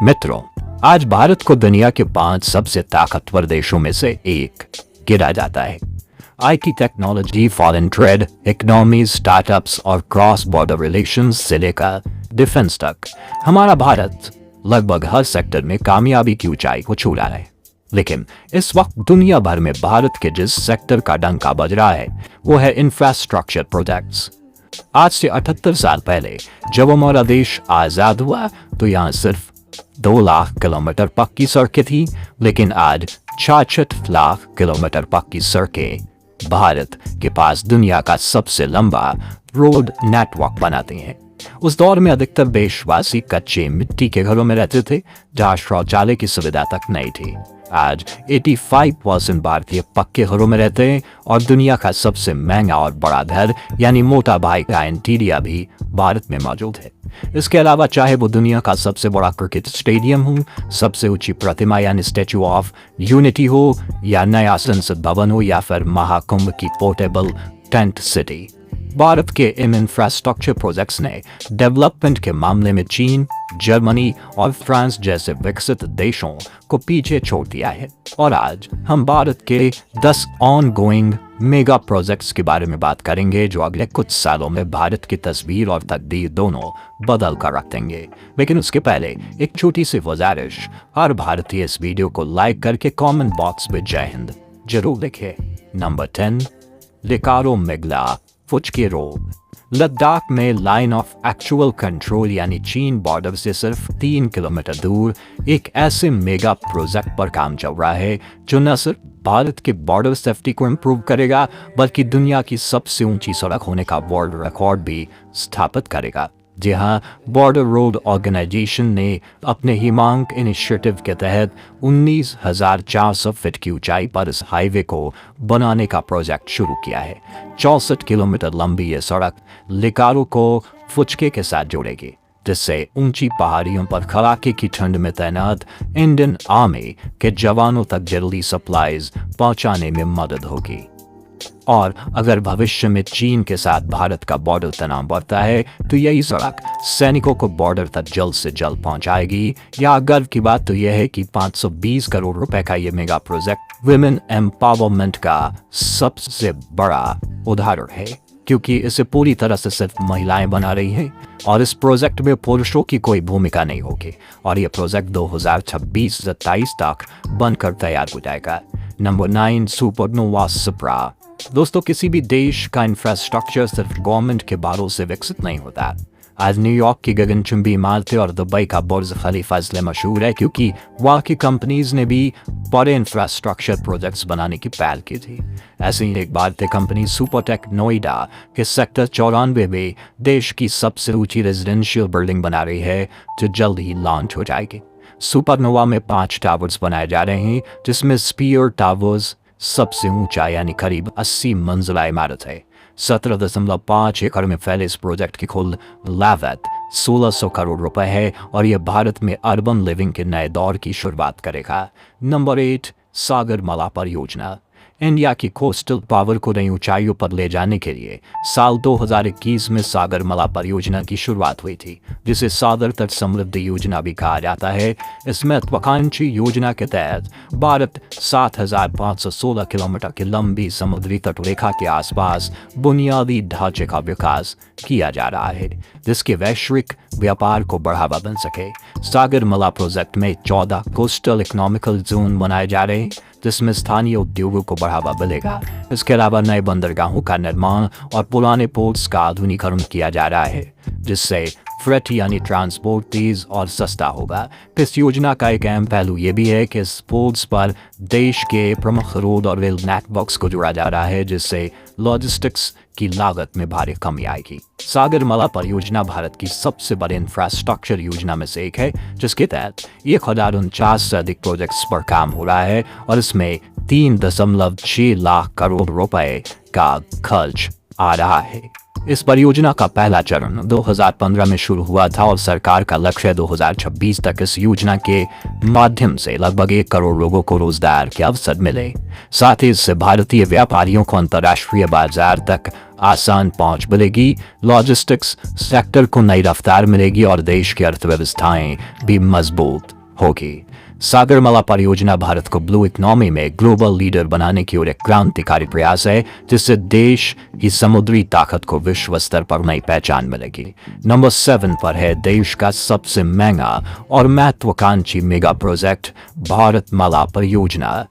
मित्रों, आज भारत को दुनिया के 5 सबसे ताकतवर देशों में से एक गिना जाता है। IT technology, foreign trade, economy, startups और क्रॉस बॉर्डर रिलेशंस से लेकर डिफेंस तक हमारा भारत लगभग हर सेक्टर में कामयाबी की ऊंचाई को छू रहा है। लेकिन इस वक्त दुनिया भर में भारत के जिस सेक्टर का डंका बज रहा है वो है इंफ्रास्ट्रक्चर प्रोजेक्ट्स। आज से 78 साल पहले जब हमारा देश आजाद हुआ तो यहाँ सिर्फ 2 लाख किलोमीटर पक्की सड़कें थी, लेकिन आज 66 लाख किलोमीटर पक्की सड़कें भारत के पास दुनिया का सबसे लंबा रोड नेटवर्क बनाते हैं। उस दौर में अधिकतर देशवासी कच्चे मिट्टी के घरों में रहते थे जहां शौचालय की सुविधा तक नहीं थी। आज 85% भारतीय पक्के घरों में रहते हैं और दुनिया का सबसे महंगा और बड़ा घर यानी मोटा भाई का इंटीरिया भी भारत में मौजूद है। इसके अलावा चाहे वो दुनिया का सबसे बड़ा क्रिकेट स्टेडियम हो, सबसे ऊंची प्रतिमा यानी स्टैचू ऑफ यूनिटी हो, या नया संसद भवन हो, या फिर महाकुंभ की पोर्टेबल टेंट सिटी, भारत के इन इंफ्रास्ट्रक्चर प्रोजेक्ट्स ने डेवलपमेंट के मामले में चीन, जर्मनी और फ्रांस जैसे विकसित देशों को पीछे छोड़ दिया है। और आज हम भारत के 10 ऑनगोइंग मेगा प्रोजेक्ट्स के बारे में बात करेंगे जो अगले कुछ सालों में भारत की तस्वीर और तकदीर दोनों बदल कर रख देंगे। लेकिन उसके पहले एक छोटी सी गुजारिश, हर भारतीय इस वीडियो को लाइक करके कमेंट बॉक्स में जय हिंद जरूर लिखे। नंबर 10, लिकारो मेगला फुचके रोग। लद्दाख में लाइन ऑफ एक्चुअल कंट्रोल यानी चीन बॉर्डर से सिर्फ 3 किलोमीटर दूर एक ऐसे मेगा प्रोजेक्ट पर काम चल रहा है जो न सिर्फ भारत के बॉर्डर सेफ्टी को इम्प्रूव करेगा बल्कि दुनिया की सबसे ऊंची सड़क होने का वर्ल्ड रिकॉर्ड भी स्थापित करेगा। जी हाँ, बॉर्डर रोड ऑर्गेनाइजेशन ने अपने हिमांक इनिशिएटिव के तहत 19,400 फीट की ऊंचाई पर इस हाईवे को बनाने का प्रोजेक्ट शुरू किया है। 64 किलोमीटर लंबी ये सड़क लिकारो को फुचके के साथ जोड़ेगी, जिससे ऊंची पहाड़ियों पर कड़ाके की ठंड में तैनात इंडियन आर्मी के जवानों तक जल्दी सप्लाईज पहुंचाने में मदद होगी। और अगर भविष्य में चीन के साथ भारत का बॉर्डर तनाव बढ़ता है तो यही सड़क सैनिकों को बॉर्डर तक जल्द से जल्द पहुंचाएगी। या गर्व की बात तो यह है कि 520 करोड़ रुपए का यह मेगा प्रोजेक्ट वुमेन एम्पावरमेंट का सबसे बड़ा उदाहरण है, क्योंकि इसे पूरी तरह से सिर्फ महिलाएं बना रही हैं और इस प्रोजेक्ट में पुरुषों की कोई भूमिका नहीं होगी। और यह प्रोजेक्ट 2026-27 तक बनकर तैयार हो जाएगा। नंबर 9, सुपरनोवा सुप्रा। दोस्तों, किसी भी देश का इंफ्रास्ट्रक्चर सिर्फ गवर्नमेंट के बारों से विकसित नहीं होता। आज न्यूयॉर्क की गगनचुंबी इमारतें और दुबई का बुर्ज खलीफा इसलिए मशहूर है क्योंकि वहाँ की कंपनीज ने भी बड़े इंफ्रास्ट्रक्चर प्रोजेक्ट्स बनाने की पहल की थी। ऐसे ही एक भारतीय कंपनी सुपरटेक नोएडा के सेक्टर 94 में देश की सबसे ऊंची रेजिडेंशियल बिल्डिंग बना रही है जो जल्द ही लॉन्च हो जाएगी। सुपरनोवा में 5 टावर्स बनाए जा रहे हैं, जिसमें स्पीयर टावर्स सबसे ऊंचा यानी करीब 80 मंजिला इमारत है। 17.5 एकड़ में फैले इस प्रोजेक्ट की कुल लागत 1600 करोड़ रुपए है और यह भारत में अर्बन लिविंग के नए दौर की शुरुआत करेगा। नंबर 8, सागरमाला परियोजना। इंडिया की कोस्टल पावर को नई ऊंचाइयों पर ले जाने के लिए साल 2021 में सागरमाला परियोजना की शुरुआत हुई थी, जिसे सागर तट समृद्धि योजना भी कहा जाता है। इस महत्वाकांक्षी योजना के तहत भारत 7,516 किलोमीटर की लंबी समुद्री तटरेखा के आसपास बुनियादी ढांचे का विकास किया जा रहा है, जिसके वैश्विक व्यापार को बढ़ावा मिल सके। सागरमाला प्रोजेक्ट में 14 कोस्टल इकोनॉमिकल जोन बनाए जा रहे हैं, जिसमें स्थानीय उद्योगों को बढ़ावा मिलेगा। इसके अलावा नए बंदरगाहों का निर्माण और पुराने पोर्ट्स का आधुनिकीकरण किया जा रहा है, जिससे फ्रेट यानी ट्रांसपोर्ट तेज और सस्ता होगा। इस योजना का एक अहम पहलू ये भी है कि इस पोर्ट्स पर देश के प्रमुख रोड और रेल नेटवर्क्स को जोड़ा जा रहा है, जिससे लॉजिस्टिक्स की लागत में भारी कमी आएगी। सागरमाला परियोजना भारत की सबसे बड़ी इंफ्रास्ट्रक्चर योजना में से एक है, जिसके तहत 1,049 से अधिक प्रोजेक्ट्स पर काम हो रहा है और इसमें 3.6 लाख करोड़ रुपए का खर्च आ रहा है। इस परियोजना का पहला चरण 2015 में शुरू हुआ था और सरकार का लक्ष्य 2026 तक इस योजना के माध्यम से लगभग 1 करोड़ लोगों को रोजगार के अवसर मिले। साथ ही इससे भारतीय व्यापारियों को अंतर्राष्ट्रीय बाजार तक आसान पहुंच मिलेगी, लॉजिस्टिक्स सेक्टर को नई रफ्तार मिलेगी और देश की अर्थव्यवस्थाएं भी मजबूत होगी। सागरमाला परियोजना भारत को ब्लू इकोनॉमी में ग्लोबल लीडर बनाने की ओर एक क्रांतिकारी प्रयास है, जिससे देश की समुद्री ताकत को विश्व स्तर पर नई पहचान मिलेगी। नंबर 7 पर है देश का सबसे महंगा और महत्वाकांक्षी मेगा प्रोजेक्ट भारतमाला परियोजना।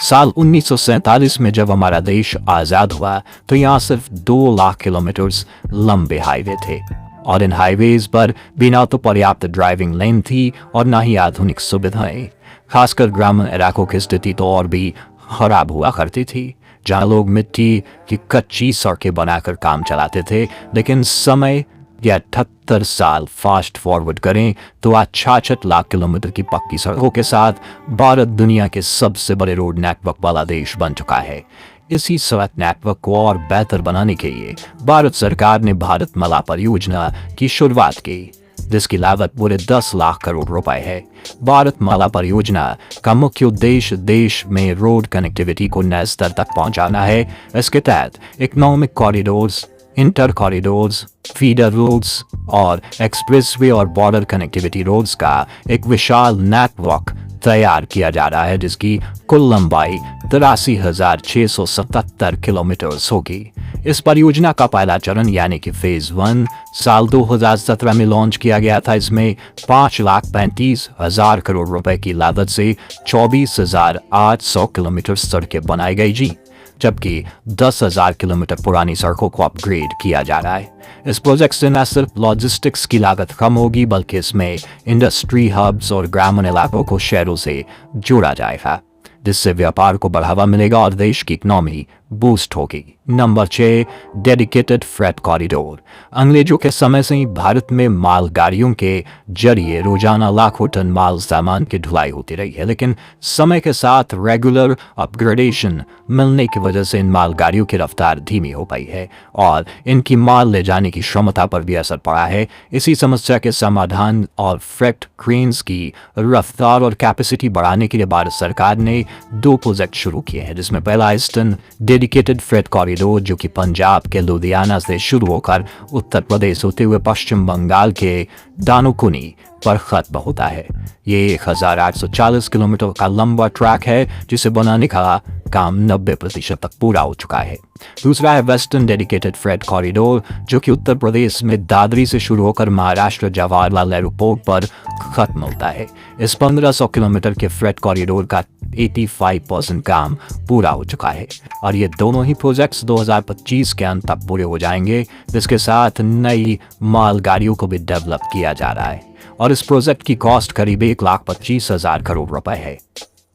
साल 1947 में जब हमारा देश आजाद हुआ तो यहाँ सिर्फ 2 लाख किलोमीटर लंबे हाईवे थे और इन हाईवेज पर बिना तो पर्याप्त ड्राइविंग लेन थी और न ही आधुनिक सुविधाएं। खासकर ग्रामीण इलाकों की स्थिति तो और भी खराब हुआ करती थी, जहां लोग मिट्टी की कच्ची सड़कें बनाकर काम चलाते थे। लेकिन समय या 78 साल फास्ट फॉरवर्ड करें तो आज 66 लाख किलोमीटर की पक्की सड़कों के साथ भारत दुनिया के सबसे बड़े रोड नेटवर्क वाला देश बन चुका है। इसी सड़क नेटवर्क को और बेहतर बनाने के लिए भारत सरकार ने भारतमाला परियोजना की शुरुआत की, जिसकी लागत पूरे 10 लाख करोड़ रुपए है। भारतमाला परियोजना का मुख्य उद्देश्य देश में रोड कनेक्टिविटी को नए स्तर तक पहुंचाना है। इसके तहत economic corridors, inter corridors, feeder roads और एक्सप्रेसवे और बॉर्डर कनेक्टिविटी रोड्स का एक विशाल नेटवर्क तैयार किया जा रहा है, जिसकी कुल लंबाई 83,677 किलोमीटर होगी। इस परियोजना का पहला चरण यानी कि फेज 1 साल 2017 में लॉन्च किया गया था। इसमें 5,35,000 करोड़ रुपए की लागत से 24,800 किलोमीटर सड़कें बनाई गई जी, जबकि 10,000 किलोमीटर पुरानी सड़कों को अपग्रेड किया जा रहा है। इस प्रोजेक्ट से न सिर्फ लॉजिस्टिक्स की लागत कम होगी, बल्कि इसमें इंडस्ट्री हब्स और ग्रामीण इलाकों को शहरों से जोड़ा जाएगा, जिससे व्यापार को बढ़ावा मिलेगा और देश की इकोनॉमी बूस्ट होगी। Number 6 dedicated freight corridor. अंग्रेजों के समय से ही भारत में मालगाड़ियों के जरिए रोजाना लाखों टन माल सामान की ढुलाई होती रही है, लेकिन समय के साथ रेगुलर अपग्रेडेशन मिलने की वजह से इन मालगाड़ियों की रफ्तार धीमी हो पाई है और इनकी माल ले जाने की क्षमता पर भी असर पड़ा है। इसी समस्या के समाधान और फ्रेट क्रेन्स की रफ्तार और कैपेसिटी बढ़ाने के लिए भारत सरकार ने 2 प्रोजेक्ट शुरू किए हैं, जिसमें पहला ईस्टर्न डेडिकेटेड फ्रेट कॉरिडोर, जो कि पंजाब के लुधियाना से शुरू होकर उत्तर प्रदेश होते हुए पश्चिम बंगाल के दानुकुनी पर खत्म होता है। ये 1,840 किलोमीटर का लंबा ट्रैक है, जिसे बनाने का काम 90% तक पूरा हो चुका है। दूसरा है वेस्टर्न डेडिकेटेड फ्रेट कॉरिडोर, जो कि उत्तर प्रदेश में दादरी से शुरू होकर महाराष्ट्र जवाहरलाल एयरपोर्ट पर खत्म होता है। इस 1500 किलोमीटर के फ्रेट कॉरिडोर का 85% काम पूरा हो चुका है और ये दोनों ही प्रोजेक्ट्स 2025 के अंत तक पूरे हो जाएंगे, जिसके साथ नई मालगाड़ियों को भी डेवलप किया जा रहा है और इस प्रोजेक्ट की कॉस्ट करीब 1,25,000 करोड़ रुपए है।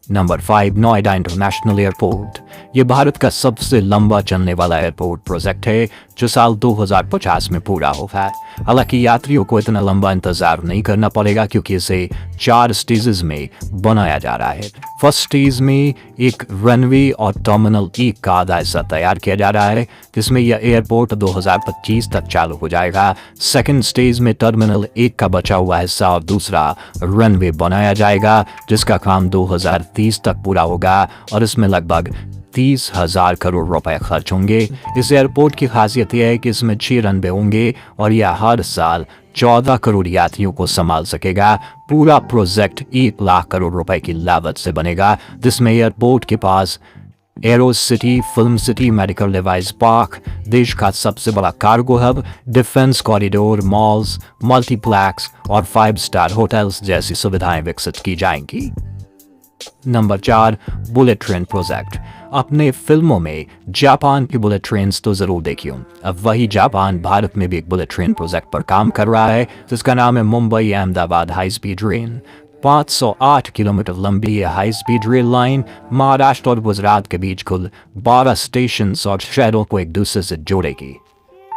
Number 5 Noida international airport. ये भारत का सबसे लंबा चलने वाला एयरपोर्ट प्रोजेक्ट है, जो साल 2050 में पूरा होगा। हालांकि यात्रियों को इतना लंबा इंतजार नहीं करना पड़ेगा, क्योंकि इसे 4 स्टेजेस में बनाया जा रहा है। फर्स्ट स्टेज में एक रनवे और टर्मिनल 1 का आधा हिस्सा तैयार किया जा रहा है, जिसमें यह एयरपोर्ट 2025 तक चालू हो जाएगा। सेकेंड स्टेज में टर्मिनल 1 का बचा हुआ हिस्सा और दूसरा रनवे बनाया जाएगा, जिसका काम 2030 तक पूरा होगा और इसमें लगभग 30,000 करोड़ रुपए खर्च होंगे। इस एयरपोर्ट की खासियत यह है कि इसमें 6 रनवे होंगे और यह हर साल 14 करोड़ यात्रियों को संभाल सकेगा। पूरा प्रोजेक्ट 1 लाख करोड़ रुपए की लागत से बनेगा, जिसमें एयरपोर्ट के पास aero city, film city, medical device park, देश का सबसे बड़ा cargo hub, defence corridor, malls, multiplex और 5 स्टार होटल्स जैसी सुविधाएं विकसित की जाएंगी। Number 4 bullet train project. अपने फिल्मों में जापान की बुलेट ट्रेन तो जरूर देखियो, अब वही जापान भारत में भी एक बुलेट ट्रेन प्रोजेक्ट पर काम कर रहा है, जिसका नाम है Mumbai Ahmedabad high speed train. 508 kilometre लंबी यह high speed rail line Maharashtra और गुजरात के बीच कुल 12 स्टेशन और शहरों को एक दूसरे से जोड़ेगी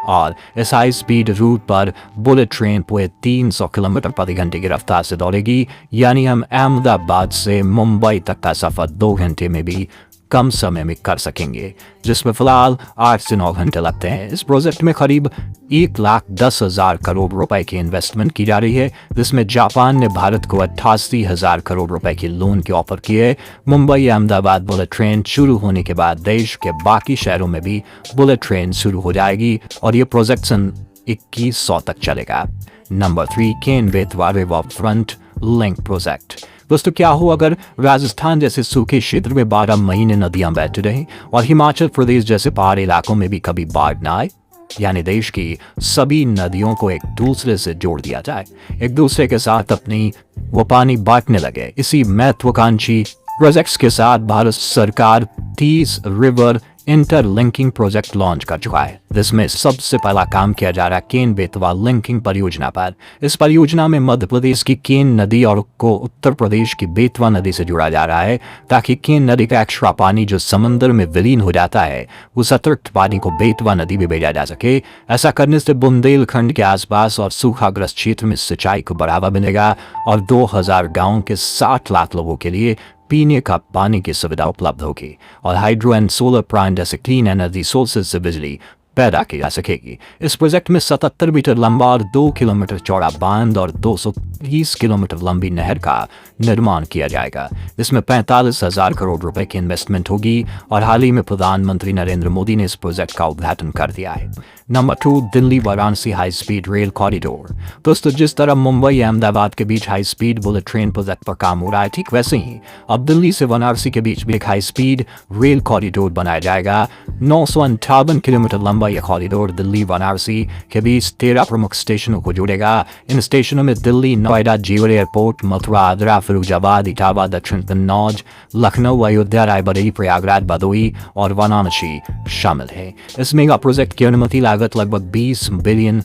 और इस हाई स्पीड रूट पर बुलेट ट्रेन पूरे 300 किलोमीटर प्रति घंटे की रफ्तार से दौड़ेगी, यानी हम अहमदाबाद से मुंबई तक का सफर 2 घंटे में भी कम समय में कर सकेंगे, जिसमें फिलहाल 8 से 9 घंटे लगते हैं। इस प्रोजेक्ट में करीब 1,10,000 करोड़ रुपए की इन्वेस्टमेंट की जा रही है, जिसमें जापान ने भारत को 88,000 करोड़ रुपए के लोन के ऑफर किए। मुंबई अहमदाबाद बुलेट ट्रेन शुरू होने के बाद देश के बाकी शहरों में भी बुलेट ट्रेन शुरू हो जाएगी और ये प्रोजेक्ट सन 2100 तक चलेगा। Number 3, Ken Betwa river front link project. दोस्तों, क्या हो अगर राजस्थान जैसे सूखे क्षेत्र में 12 महीने नदियां बहती रहें और हिमाचल प्रदेश जैसे पहाड़ी इलाकों में भी कभी बाढ़ न आए, यानी देश की सभी नदियों को एक दूसरे से जोड़ दिया जाए, एक दूसरे के साथ अपनी वो पानी बांटने लगे। इसी महत्वाकांक्षी प्रोजेक्ट्स के साथ भारत सरकार 30 रिवर इंटरलिंकिंग प्रोजेक्ट लॉन्च कर चुका है, जिसमें सबसे पहला काम किया जा रहा है केन बेतवा लिंकिंग परियोजना पर। इस परियोजना में मध्य प्रदेश की केन नदी और को उत्तर प्रदेश की बेतवा नदी से जोड़ा जा रहा है, ताकि केन नदी का एक्स्ट्रा पानी जो समंदर में विलीन हो जाता है उस अतिरिक्त पानी को बेतवा नदी में भेजा जा सके। ऐसा करने से बुंदेलखंड के आसपास और सूखाग्रस्त क्षेत्र में सिंचाई को बढ़ावा मिलेगा और 2000 गाँव के 60 लाख लोगों के लिए पीने का पानी की सुविधा उपलब्ध होगी और हाइड्रो एंड सोलर प्लांट जैसे क्लीन एनर्जी सोर्सेज से बिजली पैदा की जा सकेगी। इस प्रोजेक्ट में 77 मीटर लंबा और 2 किलोमीटर चौड़ा बांध और 230 किलोमीटर लंबी नहर का निर्माण किया जाएगा, जिसमें 45,000 करोड़ रुपए की इन्वेस्टमेंट होगी और हाल ही में प्रधानमंत्री नरेंद्र मोदी ने इस प्रोजेक्ट का उद्घाटन कर दिया है। Number 2, Delhi Varanasi high speed rail corridor. दोस्तों, जिस तरह मुंबई अहमदाबाद के बीच high speed bullet train project पर काम हो रहा है, ठीक वैसे ही अब दिल्ली से वाराणसी के बीच भी एक हाई स्पीड रेल कॉरिडोर बनाया जाएगा। 958 किलोमीटर लंबा यह कॉरिडोर दिल्ली वाराणसी के बीच 13 प्रमुख स्टेशनों को जोड़ेगा। इन स्टेशनों में दिल्ली, नोएडा, जेवर एयरपोर्ट, मथुरा, आगरा, फिरोजाबाद, इटावा, दक्षिण कन्नौज, लखनऊ, अयोध्या, रायबरेली, प्रयागराज, भदोही और वाराणसी शामिल है। इस मेगा प्रोजेक्ट की अनुमति लागत लगभग $20 बिलियन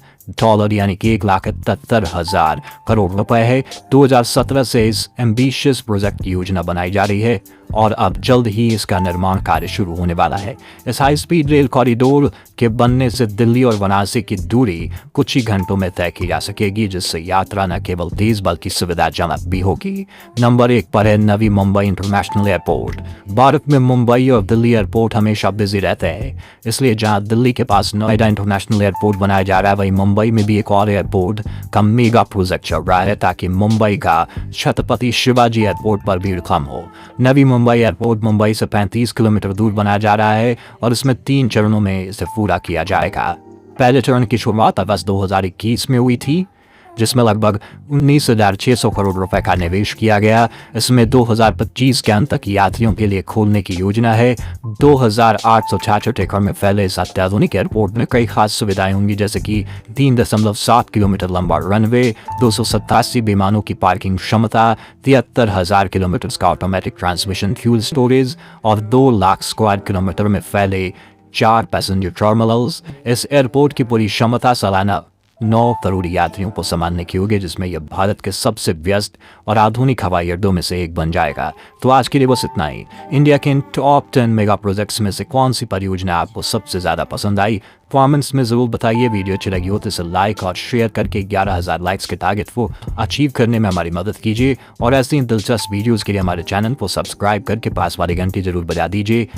यानी कि 1,71,000 करोड़ रुपए है। 2017 से इस एम्बिशियस प्रोजेक्ट की योजना बनाई जा रही है और अब जल्द ही इसका निर्माण कार्य शुरू होने वाला है। इस हाई स्पीड रेल कॉरिडोर के बनने से दिल्ली और वाराणसी की दूरी कुछ ही घंटों में तय की जा सकेगी, जिससे यात्रा न केवल तेज बल्कि सुविधाजनक भी होगी। नंबर 1 पर है नवी मुंबई इंटरनेशनल एयरपोर्ट। भारत में मुंबई और दिल्ली एयरपोर्ट हमेशा बिजी रहते हैं, इसलिए जहां दिल्ली के पास नोएडा इंटरनेशनल एयरपोर्ट बनाया जा रहा है, वहीं मुंबई में भी एक और एयरपोर्ट का मेगा प्रोजेक्ट चल रहा है, ताकि मुंबई का छत्रपति शिवाजी एयरपोर्ट पर भीड़ कम हो। नवी मुंबई एयरपोर्ट मुंबई से 35 किलोमीटर दूर बनाया जा रहा है और इसमें 3 चरणों में इसे पूरा किया जाएगा। पहले चरण की शुरुआत अगस्त 2021 में हुई थी, जिसमें लगभग 19,600 करोड़ रुपए का निवेश किया गया। इसमें 2025 के अंत तक यात्रियों के लिए खोलने की योजना है। 2,866 एकड़ में फैले इस अत्याधुनिक एयरपोर्ट में कई खास सुविधाएं होंगी, जैसे कि 3.7 किलोमीटर लंबा रनवे, 287 विमानों की पार्किंग क्षमता, 73,000 किलोमीटर का ऑटोमेटिक ट्रांसमिशन फ्यूल स्टोरेज और 2 लाख स्क्वायर किलोमीटर में फैले 4 पैसेंजर टर्मिनल्स। इस एयरपोर्ट की पूरी क्षमता सालाना 9 करोड़ यात्रियों को संभालने की होगी, जिसमें यह भारत के सबसे व्यस्त और आधुनिक हवाई अड्डों में से एक बन जाएगा। तो आज के लिए बस इतना ही। इंडिया के इन टॉप 10 मेगा प्रोजेक्ट्स में से कौन सी परियोजना आपको सबसे ज्यादा पसंद आई, कमेंट्स में जरूर बताइए। वीडियो अच्छी लगी हो तो इसे लाइक और शेयर करके 11,000 लाइक्स के टारगेट को अचीव करने में हमारी मदद कीजिए और ऐसी दिलचस्प वीडियोस के लिए हमारे चैनल को सब्सक्राइब करके पास वाली घंटी जरूर बजा दीजिए।